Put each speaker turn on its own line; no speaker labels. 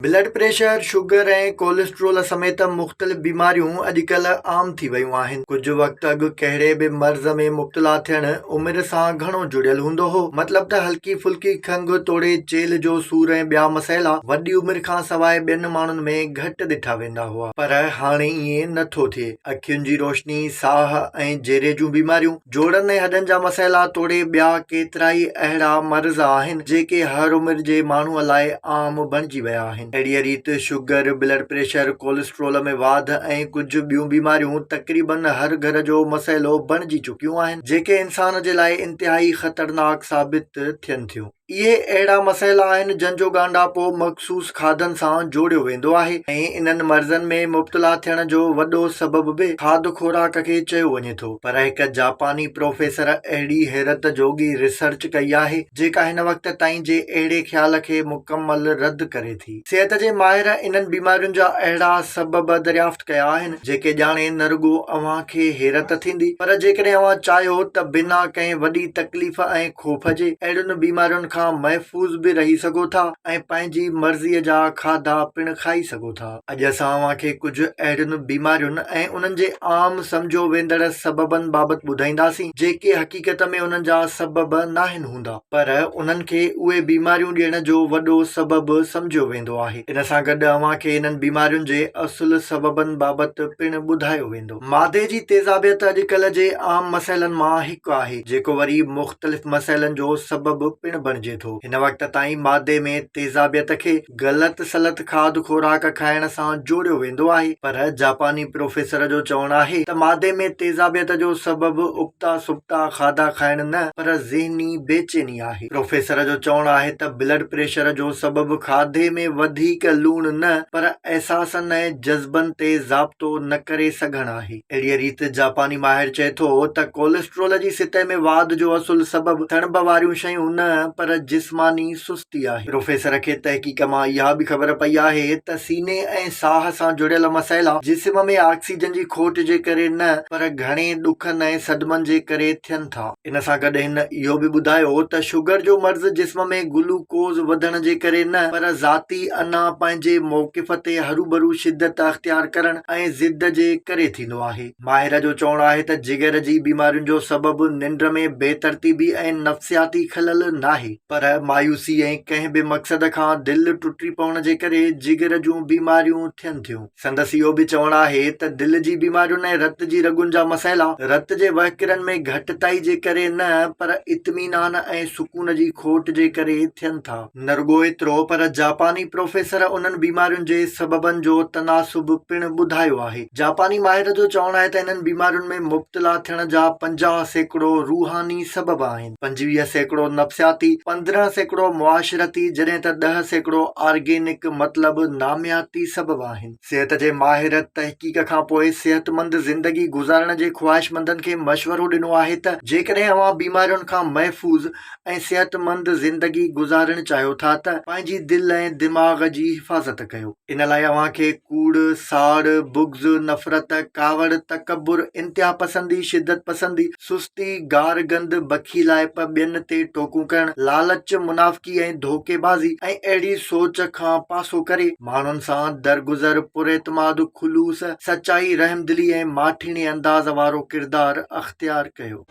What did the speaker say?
Blood pressure, sugar ऐं cholesterol समेत मुख़्तलिफ़ बीमारियूं अॼुकल्ह आम थी वयूं आहिनि। कुझु वक़्तु अॻु कहिड़े बि मर्ज़ में मुब्तला थियणु उमिरि सां घणो जुड़ियल हूंदो हो। मतिलबु त हल्की फुल्की खंघि, तोड़े, चेल्ह जो सूर ऐं ॿिया मसइला वॾी उमिरि खां सवाइ ॿियनि माण्हुनि में घटि ॾिठा वेंदा हुआ। पर हाणे ईअं नथो थिए। अखियुनि जी रोशनी, साह ऐं जहिड़े जूं बीमारियूं, जोड़नि ऐं हॾनि जा मसइला, तोड़े ॿिया केतिरा ई अहिड़ा मर्ज़ आहिनि जेके हर उमिरि जे माण्हूअ लाइ आम बणिजी विया आहिनि। अहिड़ीअ रीति शुगर, ब्लड प्रेशर, कोलेस्ट्रोल में वाध ऐं कुझु ॿियूं बीमारियूं तक़रीबन हर घर जो मसइलो बणिजी चुकियूं आहिनि, जेके इंसान जे लाइ इंतिहाई ख़तरनाक साबित थियनि थियूं। इहे अहिड़ा मसइला आहिनि जंहिंजो ॻांढापो मख़सूस खाधनि सां जोड़ियो वेंदो आहे ऐं इन्हनि मर्ज़नि में मुब्तला थियण जो वॾो सबबु बि खाध खुराक खे चयो वञे थो। पर हिकु जापानी प्रोफेसर अहिड़ी हैरत जोगी रिसर्च कई आहे जेका हिन वक़्त ताईं जे अहिड़े ख़्याल खे मुकमल रद्द करे थी। सिहत जे माहिर इन्हनि बीमारियुनि जा अहिड़ा सबब दरियाफ़्त कया आहिनि जेके ॼाणे न रुॻो अव्हां खे हैरत थींदी, पर जेकॾहिं अव्हां चाहियो त बिना कंहिं वॾी तकलीफ़ ऐं ख़ौफ़ जे अहिड़ियुनि बीमारियुनि खां महफ़ूज़ बि रही सघो था ऐं पंहिंजी मर्ज़ीअ जा खाधा पिण खाई सघो था। अॼु असां अव्हां खे कुझु अहिड़ियुनि बीमारियुनि ऐं उन्हनि जे आम सम्झो वेंदड़ सबबनि बाबति ॿुधाईंदासीं जेके हक़ीक़त में उन्हनि जा सबब नाहिनि हूंदा, पर उन्हनि खे उहे बीमारियूं ॾियण जो वॾो सबबु सम्झियो वेंदो आहे। इन सां गॾु अव्हां खे इन्हनि बीमारियुनि जे असुल सबबनि बाबति पिण ॿुधायो वेंदो। मादे जी तेज़ाबियत अॼुकल्ह जे आम मसइलनि मां हिकु आहे जेको वरी मुख़्तलिफ़ मसइलनि जो सबबु पिण बणिजे थो। हिन वक़्त ताईं मादे में तेज़ाबियत खे ग़लति सलत खाध खुराक खाइण सां जोड़ियो वेंदो आहे, पर जापानी प्रोफेसर जो चवणु आहे त मादे में तेज़ाबियत जो सबबु उक्ता सुक्ता खाधा खाइण न पर ज़हनी बेचैनी आहे। प्रोफेसर जो चवणु आहे त ब्लड प्रेशर जो सबबु खाधे में वधीक लूण न पर अहसासनि ऐं जज़्बनि ते ज़ाब्तो न करे सघणु आहे। अहिड़ीअ रीति जापानी माहिर चए थो त कोलेस्ट्रोल जी सतह में वाध जो असुल सबबु तणब वारियूं शयूं न पर जिस्मानी सुस्ती आहे। प्रोफेसर खे तहक़ीक़ मां इहा बि ख़बर पई आहे त सीने ऐं साह सां जुड़ियल मसइला जिस्म में ऑक्सीजन जी खोट जे करे न पर घणे ॾुखनि ऐं सदमनि जे करे थियनि था। इन सां गॾु हिन इहो बि ॿुधायो त शुगर जो मर्ज़ जिस्म में ग्लूकोज़ वधण जे करे न पर ज़ाती अना पंहिंजे मौक़िफ़ ते हरूभरू शिदत अख़्तियार करण ऐं ज़िद जे करे थींदो आहे। माहिर जो चवणु आहे त जिगर जी बीमारियुनि जो सबबु निंड में बेतरतीबी ऐं नफ़्सियाती खलल नाहे, पर मायूसी ऐं कंहिं बि मक़सद खां दिलि टुटी पवण जे करे जिगर जूं बीमारियूं थियनि थियूं। संदसि इहो बि चवणु आहे त दिलि जी बीमारियुनि ऐं रत जी रगुनि जा मसइला रत जे वहकिरनि में घटिताई जे करे न पर इत्मीनान ऐं सुकून जी खोट जे करे थियनि था। न रुॻो एतिरो पर जापानी प्रोफेसर उन्हनि बीमारियुनि जे सबबनि जो तनासुब पिण ॿुधायो आहे। जापानी माहिर जो चवणु आहे त इन्हनि बीमारियुनि में मुब्तला थियण जा 50% रूहानी सबब आहिनि, 25% नफ़्सियाती, 15% मुआशरती, जॾहिं त 10% ऑर्गेनिक मतिलबु नामियाती सबब आहिनि। सिहत जे माहिर तहक़ीक़ खां पोइ सेहतमंद ज़िंदगी गुज़ारण जे ख़्वाहिशमंदनि खे मशवरो ॾिनो आहे त जेकॾहिं अव्हां बीमारियुनि खां महफ़ूज़ ऐं सेहतमंद ज़िंदगी गुज़ारणु चाहियो था त पंहिंजी दिलि ऐं दिमाग़ जी हिफ़ाज़त कयो। इन लाइ अव्हां खे कूड़, साड़, बुग़्ज़, नफ़रत, कावड़, तकबुर, इंतिहा पसंदी, शिदत पसंदी, सुस्ती, गार गंद, बखीलाइप, ॿियनि ते टोकूं करण, लालच, मुनाफ़िकी ऐं धोखेबाज़ी ऐं अहिड़ी सोच खां पासो करे माण्हुनि सां दरगुज़र, पुरएतमाद, खुलूस, सचाई, रहमदिली ऐं माठीणे अंदाज़ वारो किरदारु अख़्तियार कयो।